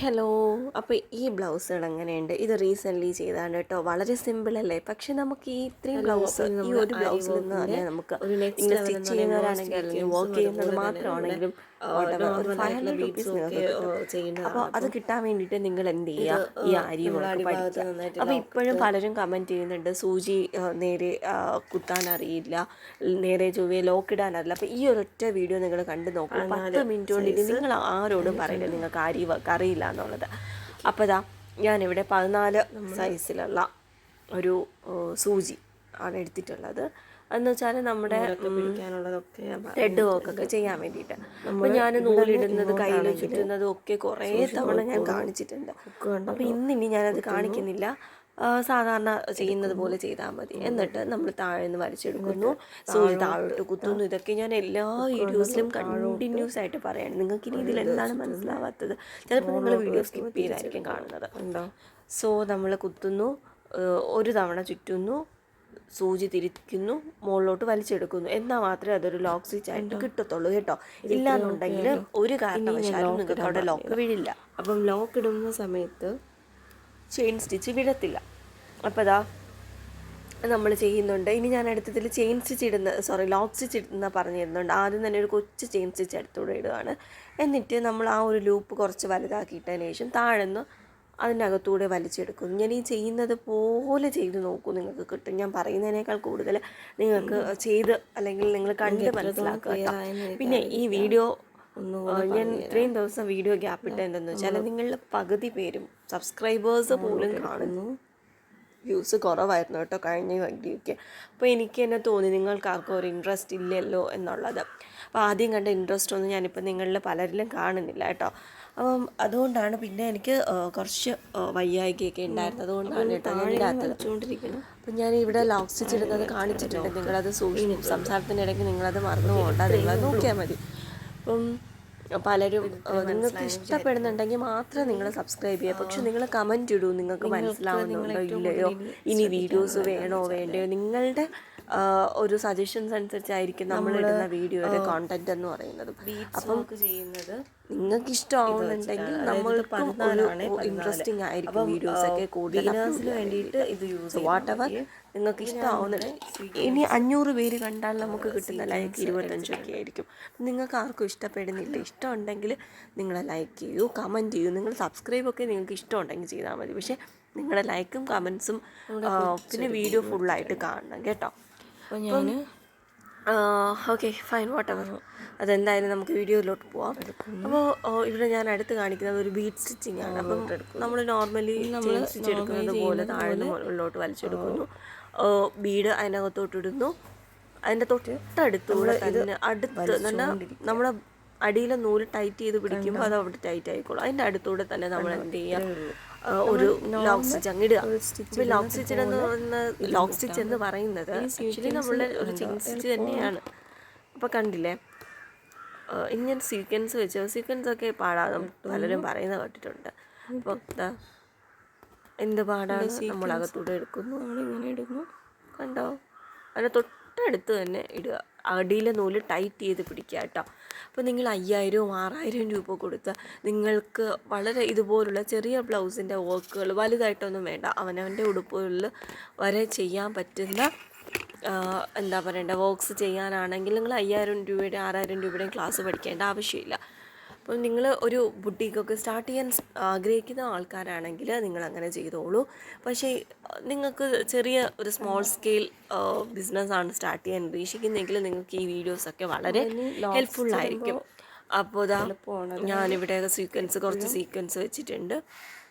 Hello. അപ്പോൾ ഈ ബ്ലൗസുകൾ എങ്ങനെയുണ്ട്? ഇത് റീസെൻ്റ്ലി ചെയ്തതാണ് കേട്ടോ. വളരെ സിമ്പിളല്ലേ? പക്ഷെ നമുക്ക് ഈ ഇത്രയും ബ്ലൗസ് ഈ ഒരു ബ്ലൗസിൽ നിന്ന് തന്നെ നമുക്ക് നിങ്ങൾ സ്റ്റിച്ച് ചെയ്യുന്നവരാണെങ്കിൽ അല്ലെങ്കിൽ വർക്ക് ചെയ്യുന്നത് മാത്രമാണെങ്കിലും ഒരു 500 റുപ്പീസ് നിങ്ങൾക്ക് കിട്ടും. അപ്പോൾ അത് കിട്ടാൻ വേണ്ടിയിട്ട് നിങ്ങൾ എന്ത് ചെയ്യുക? ഈ അരി വർക്ക് പഠിക്കുക. അപ്പോൾ ഇപ്പോഴും പലരും കമൻറ്റ് ചെയ്യുന്നുണ്ട്, സൂചി നേരെ കുത്താൻ അറിയില്ല, നേരെ ചൊവ്വയെ ലോക്കിടാൻ അറിയില്ല. അപ്പോൾ ഈ ഒരൊറ്റ വീഡിയോ നിങ്ങൾ കണ്ടു നോക്കൂ. 10 മിനിറ്റ് കൊണ്ട് നിങ്ങൾ ആരോടും പറയില്ല നിങ്ങൾക്ക് അരി വർക്ക് അറിയില്ല എന്നുള്ളത്. അപ്പോൾ ഇതാ ഞാനിവിടെ 14 സൈസിലുള്ള ഒരു സൂചി ആണ് എടുത്തിട്ടുള്ളത്. എന്ന് വെച്ചാൽ നമ്മുടെ റെഡ് വർക്കൊക്കെ ചെയ്യാൻ വേണ്ടിയിട്ട്. അപ്പോൾ ഞാൻ നൂലിടുന്നത് കയ്യിൽ ചുറ്റുന്നതും ഒക്കെ കുറേ തവണ ഞാൻ കാണിച്ചിട്ടുണ്ട്. അപ്പോൾ ഇന്നിനി ഞാനത് കാണിക്കുന്നില്ല. സാധാരണ ചെയ്യുന്നത് പോലെ ചെയ്താൽ മതി. എന്നിട്ട് നമ്മൾ താഴെ നിന്ന് വലിച്ചെടുക്കുന്നു, സൂചി താഴോട്ട് കുത്തുന്നു. ഇതൊക്കെ ഞാൻ എല്ലാ വീഡിയോസിലും കണ്ടിന്യൂസ് ആയിട്ട് പറയാണ്. നിങ്ങൾക്ക് ഇനി ഇതിൽ എന്താണ് മനസ്സിലാവാത്തത്? ചിലപ്പോൾ നിങ്ങൾ വീഡിയോ സ്കിപ്പ് ചെയ്തായിരിക്കും കാണുന്നത്. ഉണ്ടോ? സോ നമ്മൾ കുത്തുന്നു, ഒരു തവണ ചുറ്റുന്നു, സൂചി തിരിക്കുന്നു, മുകളിലോട്ട് വലിച്ചെടുക്കുന്നു. എന്നാൽ മാത്രമേ അതൊരു ലോക്ക് സ്റ്റിച്ച് ആയിട്ട് കിട്ടത്തുള്ളൂ കേട്ടോ. ഇല്ലാന്നുണ്ടെങ്കിൽ ഒരു കാരണവശാലും നിങ്ങൾക്ക് അവിടെ ലോക്ക് വീഴില്ല. അപ്പം ലോക്ക് ഇടുന്ന സമയത്ത് ചെയിൻ സ്റ്റിച്ച് വിടത്തില്ല. അപ്പോൾ അതാ നമ്മൾ ചെയ്യുന്നുണ്ട്. ഇനി ഞാൻ അടുത്തതിൽ ചെയിൻ സ്റ്റിച്ച് ലോക്ക് സ്റ്റിച്ച് ഇടുന്ന പറഞ്ഞിരുന്നുണ്ട്. ആദ്യം തന്നെ ഒരു കൊച്ചു ചെയിൻ സ്റ്റിച്ച് അടുത്തൂടെ ഇടുകയാണ്. എന്നിട്ട് നമ്മൾ ആ ഒരു ലൂപ്പ് കുറച്ച് വലുതാക്കിയിട്ടതിന് ശേഷം താഴെന്ന് അതിൻ്റെ അകത്തൂടെ വലിച്ചെടുക്കുന്നു. ഞാൻ ഈ ചെയ്യുന്നത് പോലെ ചെയ്ത് നോക്കൂ, നിങ്ങൾക്ക് കിട്ടും. ഞാൻ പറയുന്നതിനേക്കാൾ കൂടുതൽ നിങ്ങൾക്ക് ചെയ്ത് അല്ലെങ്കിൽ നിങ്ങൾ കണ്ട് മനസ്സിലാക്കുക. പിന്നെ ഈ വീഡിയോ ഞാൻ ഇത്രയും ദിവസം വീഡിയോ ഗ്യാപ്പ് ഇട്ടത് എന്തെന്ന് വെച്ചാൽ നിങ്ങളുടെ പകുതി പേരും സബ്സ്ക്രൈബേഴ്സ് പോലും കാണുന്നു. വ്യൂസ് കുറവായിരുന്നു കേട്ടോ കഴിഞ്ഞ വീഡിയോയ്ക്ക്. അപ്പോൾ എനിക്ക് തന്നെ തോന്നി നിങ്ങൾക്ക് ആർക്കും ഒരു ഇൻട്രസ്റ്റ് ഇല്ലല്ലോ എന്നുള്ളത്. അപ്പോൾ ആദ്യം കണ്ട ഇൻട്രസ്റ്റ് ഒന്നും ഞാനിപ്പോൾ നിങ്ങളിൽ പലരിലും കാണുന്നില്ല കേട്ടോ. അപ്പം അതുകൊണ്ടാണ് പിന്നെ എനിക്ക് കുറച്ച് വയ്യായ്കയൊക്കെ ഉണ്ടായിരുന്നത്. അതുകൊണ്ടാണ് കേട്ടോ ഞാൻ ഇടാത്തത്. അപ്പം ഞാൻ ഇവിടെ ലോക്ക് സ്റ്റിച്ച് ഇടുന്നത് കാണിച്ചിട്ടുണ്ട്. നിങ്ങളത് സംസാരത്തിനിടയ്ക്ക് നിങ്ങളത് മറന്നു പോകണ്ട, നിങ്ങളത് നോക്കിയാൽ മതി. അപ്പം പലരും നിങ്ങൾക്ക് ഇഷ്ടപ്പെടുന്നുണ്ടെങ്കിൽ മാത്രം നിങ്ങൾ സബ്സ്ക്രൈബ് ചെയ്യുക. പക്ഷെ നിങ്ങൾ കമൻറ്റ് ഇടൂ, നിങ്ങൾക്ക് മനസ്സിലാവുന്നുണ്ടോ ഇല്ലയോ, ഇനി വീഡിയോസ് വേണോ വേണ്ടയോ, നിങ്ങളുടെ ഒരു സജഷൻസ് അനുസരിച്ചായിരിക്കും നമ്മളിടുന്ന വീഡിയോയുടെ കോണ്ടന്റ് എന്ന് പറയുന്നത്. അപ്പം ചെയ്യുന്നത് നിങ്ങൾക്ക് ഇഷ്ടമാവുന്നുണ്ടെങ്കിൽ നമ്മൾക്കും ഒരു ഇൻട്രസ്റ്റിംഗ് ആയിരിക്കും വീഡിയോസൊക്കെ കൂടുതൽ വേണ്ടിയിട്ട് ഇത് യൂസ് വാട്ട് എവർ നിങ്ങൾക്ക് ഇഷ്ടമാവുന്നുണ്ട്. ഇനി 500 പേര് കണ്ടാൽ നമുക്ക് കിട്ടുന്ന ലൈക്ക് 25 ആയിരിക്കും. നിങ്ങൾക്ക് ആർക്കും ഇഷ്ടപ്പെടുന്നില്ല. ഇഷ്ടമുണ്ടെങ്കിൽ നിങ്ങൾ ലൈക്ക് ചെയ്യൂ, കമൻറ്റ് ചെയ്യൂ. നിങ്ങൾ സബ്സ്ക്രൈബൊക്കെ നിങ്ങൾക്ക് ഇഷ്ടമുണ്ടെങ്കിൽ ചെയ്താൽ മതി. പക്ഷേ നിങ്ങളുടെ ലൈക്കും കമൻസും പിന്നെ വീഡിയോ ഫുള്ളായിട്ട് കാണണം കേട്ടോ. അപ്പം ഓക്കെ ഫൈൻ വാട്ട് എവർ. അതെന്തായാലും നമുക്ക് വീഡിയോയിലോട്ട് പോവാം. അപ്പോൾ ഇവിടെ ഞാൻ അടുത്ത് കാണിക്കുന്നത് ഒരു ബീഡ് സ്റ്റിച്ചിങ് ആണ്. അപ്പം നമ്മൾ നോർമലി നമ്മൾ സ്റ്റിച്ച് എടുക്കുന്നത് പോലെ താഴ്ന്ന് മുകളിലോട്ട് വലിച്ചെടുക്കുന്നു, ബീഡ് അതിനകത്തോട്ട് ഇടുന്നു. അതിൻ്റെ തൊട്ടടുത്തൂടെ തന്നെ അടുത്ത് നമ്മളെ അടിയിലെ നൂല് ടൈറ്റ് ചെയ്ത് പിടിക്കുമ്പോൾ അത് അവിടെ ടൈറ്റ് ആയിക്കോളും. അതിൻ്റെ അടുത്തൂടെ തന്നെ നമ്മൾ എന്ത് ചെയ്യുക, ഒരു ലോക്ക് സ്റ്റിച്ച് അങ്ങ് ഇടുക. അപ്പോൾ ലോക്ക് സ്റ്റിച്ച് എന്ന് പറയുന്നത് ആക്ച്വലി നമ്മളുടെ ഒരു ചെയിൻ സ്റ്റിച്ച് തന്നെയാണ്. അപ്പോൾ കണ്ടില്ലേ, ഇനി ഞാൻ സീക്വൻസ് ഒക്കെ പാടാതെ പലരും പറയുന്നത് കേട്ടിട്ടുണ്ട്. അപ്പോൾ എന്ത് പാടാണ് നമ്മളകത്തൂടെ എടുക്കുന്നു, നമ്മളിങ്ങനെ ഇടുന്നു, കണ്ടോ? അതിന് തൊട്ടടുത്ത് തന്നെ ഇടുക, അടിയിലെ നൂല് ടൈറ്റ് ചെയ്ത് പിടിക്കുക കേട്ടോ. അപ്പോൾ നിങ്ങൾ 5000 6000 രൂപ കൊടുത്താൽ നിങ്ങൾക്ക് വളരെ ഇതുപോലുള്ള ചെറിയ ബ്ലൗസിൻ്റെ വർക്കുകൾ വലുതായിട്ടൊന്നും വേണ്ട, അവനവൻ്റെ ഉടുപ്പുകളിൽ വരെ ചെയ്യാൻ പറ്റുന്ന എന്താ പറയണ്ട വർക്ക്സ് ചെയ്യാനാണെങ്കിൽ നിങ്ങൾ 5000 രൂപയുടെ 6000 രൂപയുടെയും ക്ലാസ് പഠിക്കേണ്ട ആവശ്യമില്ല. അപ്പം നിങ്ങൾ ഒരു ബുട്ടീക്കൊക്കെ സ്റ്റാർട്ട് ചെയ്യാൻ ആഗ്രഹിക്കുന്ന ആൾക്കാരാണെങ്കിൽ നിങ്ങളങ്ങനെ ചെയ്തോളൂ. പക്ഷേ നിങ്ങൾക്ക് ചെറിയ ഒരു സ്മോൾ സ്കെയിൽ ബിസിനസ്സാണ് സ്റ്റാർട്ട് ചെയ്യാൻ ഉദ്ദേശിക്കുന്നതെങ്കിൽ നിങ്ങൾക്ക് ഈ വീഡിയോസൊക്കെ വളരെ ഹെൽപ്ഫുള്ളായിരിക്കും. അപ്പോൾ ഞാനിവിടെ കുറച്ച് സീക്വൻസ് വെച്ചിട്ടുണ്ട്.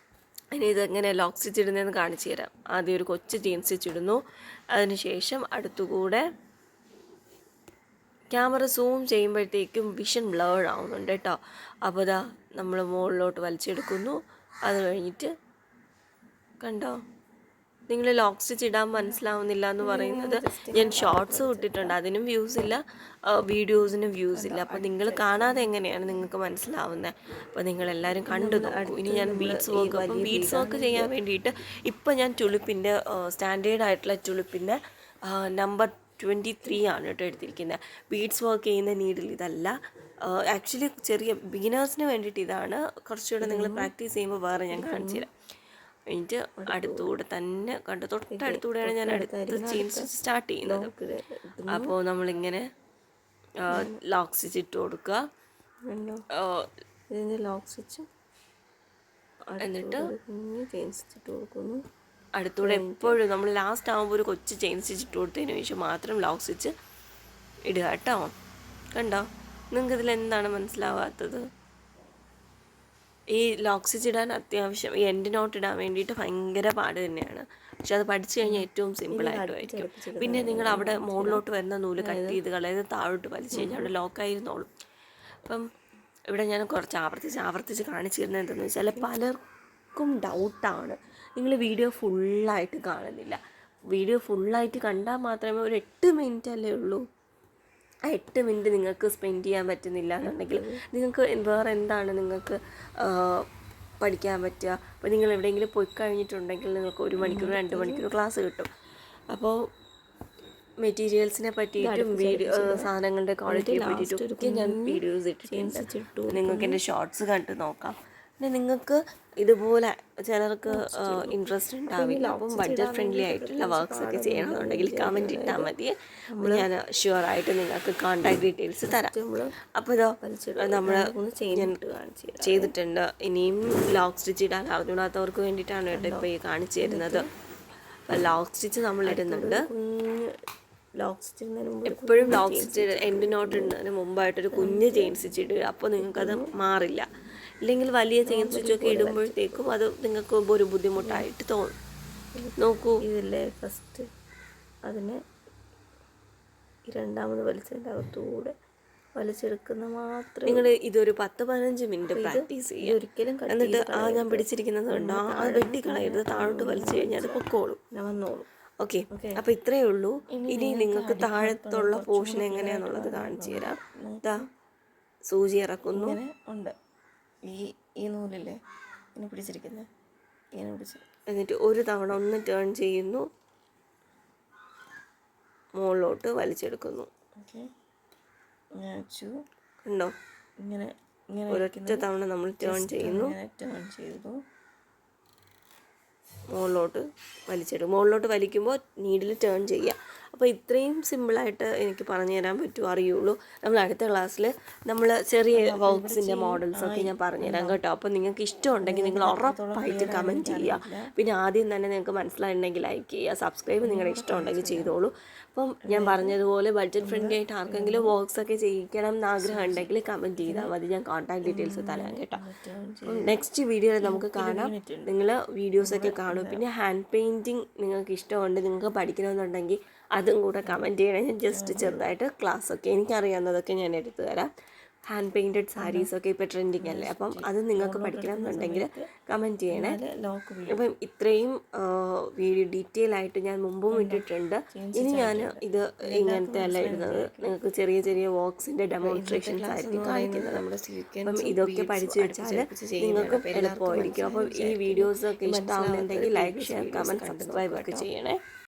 ഇനി ഇതെങ്ങനെ ലോക്ക് സ്റ്റിച്ച് ഇടുന്നതെന്ന് കാണിച്ചു തരാം. ആദ്യം ഒരു കൊച്ചു ചെയിൻ സ്റ്റിച്ച് ഇടുന്നു, അതിനുശേഷം അടുത്തുകൂടെ ക്യാമറ സൂം ചെയ്യുമ്പോഴത്തേക്കും വിഷൻ ബ്ലേർഡ് ആവുന്നുണ്ട് കേട്ടോ. അപ്പോൾ നമ്മൾ മുകളിലോട്ട് വലിച്ചെടുക്കുന്നു. അത് കഴിഞ്ഞിട്ട് കണ്ടോ, നിങ്ങൾ ലോക്ക് സ്റ്റിച്ച് ഇടാൻ മനസ്സിലാവുന്നില്ല എന്ന് പറയുന്നത് ഞാൻ ഷോർട്സ് ഇട്ടിട്ടുണ്ട്, അതിനും വ്യൂസ് ഇല്ല, വീഡിയോസിനും വ്യൂസ് ഇല്ല. അപ്പോൾ നിങ്ങൾ കാണാതെ എങ്ങനെയാണ് നിങ്ങൾക്ക് മനസ്സിലാവുന്നത്? അപ്പോൾ നിങ്ങളെല്ലാവരും കണ്ടു നോക്കൂ. ഇനി ഞാൻ ബീഡ്സ് വർക്ക് ചെയ്യാൻ വേണ്ടിയിട്ട് ഇപ്പം ഞാൻ ടുളിപ്പിൻ്റെ സ്റ്റാൻഡേർഡ് ആയിട്ടുള്ള ടുളിപ്പിൻ്റെ നമ്പർ 23 ആണ് കേട്ടോ എടുത്തിരിക്കുന്നത്. ബീഡ്സ് വർക്ക് ചെയ്യുന്ന നീഡിൽ ഇതല്ല, ആക്ച്വലി ചെറിയ ബിഗിനേഴ്സിന് വേണ്ടിയിട്ട് ഇതാണ്. കുറച്ചുകൂടെ നിങ്ങൾ പ്രാക്ടീസ് ചെയ്യുമ്പോൾ വേറെ ഞാൻ കാണിച്ചു തരാം. എന്നിട്ട് അടുത്തൂടെ തന്നെ കണ്ട് തൊട്ടടുത്തൂടെയാണ് ഞാൻ അടുത്ത ചെയിൻ സ്റ്റിച്ച് സ്റ്റാർട്ട് ചെയ്യുന്നത്. അപ്പോൾ നമ്മളിങ്ങനെ ലോക്ക് സ്റ്റിച്ച് ഇട്ട് കൊടുക്കുക. ഇതിൻ്റെ ലോക്ക് സ്റ്റിച്ചും എന്നിട്ട് ചെയിൻ സ്റ്റിച്ച് ഇട്ട് കൊടുക്കുന്നു. അടുത്തൂടെ എപ്പോഴും നമ്മൾ ലാസ്റ്റ് ആകുമ്പോൾ ഒരു കൊച്ചു ചെയിൻ സ്റ്റിച്ച് ഇട്ട് കൊടുത്തതിന് ശേഷം മാത്രം ലോക്ക് സ്റ്റിച്ച് ഇടുക കേട്ടോ. കണ്ടോ? നിങ്ങൾക്ക് ഇതിൽ എന്താണ് മനസ്സിലാവാത്തത്? ഈ ലോക്ക് സ്റ്റിച്ച് ഇടാൻ അത്യാവശ്യം ഈ എൻഡ് നോട്ട് ഇടാൻ വേണ്ടിയിട്ട് ഭയങ്കര പാട് തന്നെയാണ്. പക്ഷെ അത് പഠിച്ചു കഴിഞ്ഞാൽ ഏറ്റവും സിമ്പിളായിട്ടുമായിരിക്കും. പിന്നെ നിങ്ങൾ അവിടെ മുകളിലോട്ട് വരുന്ന നൂല് കട്ട് ചെയ്ത് കളയത് താഴോട്ട് വലിച്ചു കഴിഞ്ഞാൽ അവിടെ ലോക്കായിരുന്നോളും. അപ്പം ഇവിടെ ഞാൻ കുറച്ച് ആവർത്തിച്ച് കാണിച്ചു തരുന്നത് എന്താണെന്ന് വെച്ചാൽ പലർക്കും ഡൗട്ടാണ്. നിങ്ങൾ വീഡിയോ ഫുള്ളായിട്ട് കാണുന്നില്ല. വീഡിയോ ഫുള്ളായിട്ട് കണ്ടാൽ മാത്രമേ ഒരു 8 മിനിറ്റ് അല്ലേ ഉള്ളൂ. ആ 8 മിനിറ്റ് നിങ്ങൾക്ക് സ്പെൻഡ് ചെയ്യാൻ പറ്റുന്നില്ല എന്നുണ്ടെങ്കിൽ നിങ്ങൾക്ക് വേറെ എന്താണ് നിങ്ങൾക്ക് പഠിക്കാൻ പറ്റുക? അപ്പോൾ നിങ്ങൾ എവിടെയെങ്കിലും പോയി കഴിഞ്ഞിട്ടുണ്ടെങ്കിൽ നിങ്ങൾക്ക് 1 മണിക്കൂർ 2 മണിക്കൂർ ക്ലാസ് കിട്ടും. അപ്പോൾ മെറ്റീരിയൽസിനെ പറ്റിയിട്ടും സാധനങ്ങളുടെ ക്വാളിറ്റിയെ പറ്റിയിട്ടും ഒക്കെ ഞാൻ വീഡിയോസ് ഇട്ടിട്ടുണ്ട്. നിങ്ങൾക്ക് എൻ്റെ ഷോർട്സ് കണ്ട് നോക്കാം. പിന്നെ നിങ്ങൾക്ക് ഇതുപോലെ ചിലർക്ക് ഇൻട്രസ്റ്റ് ഉണ്ടാവില്ല. അപ്പം ബഡ്ജറ്റ് ഫ്രണ്ട്ലി ആയിട്ടുള്ള വർക്ക്സ് ഒക്കെ ചെയ്യണമെന്നുണ്ടെങ്കിൽ കമൻറ്റ് ഇട്ടാൽ മതി. ഞാൻ ഷുവറായിട്ട് നിങ്ങൾക്ക് കോൺടാക്ട് ഡീറ്റെയിൽസ് തരാം. അപ്പോൾ ഇതോ നമ്മൾ ചെയ്തിട്ടുണ്ട്. ഇനിയും ലോക്ക് സ്റ്റിച്ച് ഇടാൻ അറിഞ്ഞൂടാത്തവർക്ക് വേണ്ടിയിട്ടാണ് കേട്ടോ ഇപ്പോൾ ഈ കാണിച്ചു തരുന്നത്. അപ്പോൾ ലോക്ക് സ്റ്റിച്ച് നമ്മൾ ഇടുന്നുണ്ട്. എപ്പോഴും ലോക്ക് സ്റ്റിച്ച് എൻഡ് നോട്ട് ഇടുന്നതിന് മുമ്പായിട്ടൊരു കുഞ്ഞ് ചെയിൻ സ്റ്റിച്ച് ഇടുക. അപ്പോൾ നിങ്ങൾക്കത് മാറില്ല. ഇല്ലെങ്കിൽ വലിയ ചെയിൻ സ്റ്റിച്ചൊക്കെ ഇടുമ്പോഴത്തേക്കും അത് നിങ്ങൾക്ക് ഒരു ബുദ്ധിമുട്ടായിട്ട് തോന്നും. നോക്കൂ, ഇതില്ലേ ഫസ്റ്റ് അതിനെ രണ്ടാമത് വലിച്ചതിൻ്റെ അകത്തൂടെ വലിച്ചെടുക്കുന്ന മാത്രം. നിങ്ങൾ ഇതൊരു 10-15 മിനിറ്റ് പ്രാക്ടീസ് ചെയ്യുക. ഒരിക്കലും എന്നിട്ട് ഞാൻ പിടിച്ചിരിക്കുന്നത് കണ്ടോ, അത് വെട്ടിക്കളയരുത്. താഴോട്ട് വലിച്ചു കഴിഞ്ഞാൽ അത് പൊക്കോളും, വന്നോളും. ഓക്കെ. അപ്പോൾ ഇത്രയേ ഉള്ളൂ. ഇനി നിങ്ങൾക്ക് താഴത്തുള്ള പോർഷൻ എങ്ങനെയാണെന്നുള്ളത് കാണിച്ചു തരാം. ഇതാ സൂചി ഇറക്കുന്നു. ഉണ്ട് ഈ നൂലില്ലേ ഇങ്ങനെ പിടിച്ചിരിക്കുന്നത്, ഇങ്ങനെ പിടിച്ച് എന്നിട്ട് ഒരു തവണ ഒന്ന് ടേൺ ചെയ്യുന്നു, മുകളിലോട്ട് വലിച്ചെടുക്കുന്നു. ഓക്കെ, കണ്ടോ? ഇങ്ങനെ ഒരൊറ്റ തവണ നമ്മൾ ടേൺ ചെയ്യുന്നു, മുകളിലോട്ട് വലിച്ചെടുക്കും. മുകളിലോട്ട് വലിക്കുമ്പോൾ നീഡിൽ ടേൺ ചെയ്യുക. അപ്പോൾ ഇത്രയും സിമ്പിളായിട്ട് എനിക്ക് പറഞ്ഞു തരാൻ പറ്റുമോ അറിയുള്ളൂ. നമ്മൾ അടുത്ത ക്ലാസ്സിൽ നമ്മൾ ചെറിയ വർക്ക്സിൻ്റെ മോഡൽസൊക്കെ ഞാൻ പറഞ്ഞുതരാം കേട്ടോ. അപ്പോൾ നിങ്ങൾക്ക് ഇഷ്ടമുണ്ടെങ്കിൽ നിങ്ങൾ ഉറപ്പായിട്ട് കമൻറ്റ് ചെയ്യുക. പിന്നെ ആദ്യം തന്നെ നിങ്ങൾക്ക് മനസ്സിലായിട്ടുണ്ടെങ്കിൽ ലൈക്ക് ചെയ്യുക, സബ്സ്ക്രൈബ് നിങ്ങളുടെ ഇഷ്ടമുണ്ടെങ്കിൽ ചെയ്തോളൂ. അപ്പം ഞാൻ പറഞ്ഞതുപോലെ ബഡ്ജറ്റ് ഫ്രണ്ട്ലി ആയിട്ട് ആർക്കെങ്കിലും വർക്ക്സൊക്കെ ചെയ്യിക്കണം എന്ന് ആഗ്രഹം ഉണ്ടെങ്കിൽ കമൻറ്റ് ചെയ്താൽ മതി. ഞാൻ കോൺടാക്ട് ഡീറ്റെയിൽസ് തരാം കേട്ടോ. നെക്സ്റ്റ് വീഡിയോയിൽ നമുക്ക് കാണാം. നിങ്ങൾ വീഡിയോസൊക്കെ കാണും. പിന്നെ ഹാൻഡ് പെയിൻറ്റിങ് നിങ്ങൾക്ക് ഇഷ്ടമുണ്ട്, നിങ്ങൾക്ക് പഠിക്കണമെന്നുണ്ടെങ്കിൽ അതും കൂടെ കമൻറ്റ് ചെയ്യണേ. ഞാൻ ജസ്റ്റ് ചെറുതായിട്ട് ക്ലാസ്സൊക്കെ എനിക്കറിയാവുന്നതൊക്കെ ഞാൻ എടുത്തു തരാം. ഹാൻഡ് പെയിൻറ്റഡ് സാരീസൊക്കെ ഇപ്പോൾ ട്രെൻഡിങ് അല്ലേ, അപ്പം അത് നിങ്ങൾക്ക് പഠിക്കണം എന്നുണ്ടെങ്കിൽ കമൻറ്റ് ചെയ്യണേ. അപ്പം ഇത്രയും വീഡിയോ ഡീറ്റെയിൽ ആയിട്ട് ഞാൻ മുമ്പും ഇട്ടിട്ടുണ്ട്. ഇനി ഞാൻ ഇത് ഇങ്ങനത്തെ അല്ല ഇടുന്നത്, നിങ്ങൾക്ക് ചെറിയ ചെറിയ വർക്ക്സിൻ്റെ ഡെമോൺസ്ട്രേഷൻസ് ആയിരിക്കും കാണിക്കുന്നത്. അപ്പം ഇതൊക്കെ പഠിച്ചു വെച്ചാൽ നിങ്ങൾക്കും എളുപ്പമായിരിക്കും. അപ്പം ഈ വീഡിയോസൊക്കെ ഇഷ്ടമാവുന്നുണ്ടെങ്കിൽ ലൈക്ക്, ഷെയർ, കമൻറ്റ്, സബ്സ്ക്രൈബ് ഒക്കെ ചെയ്യണേ.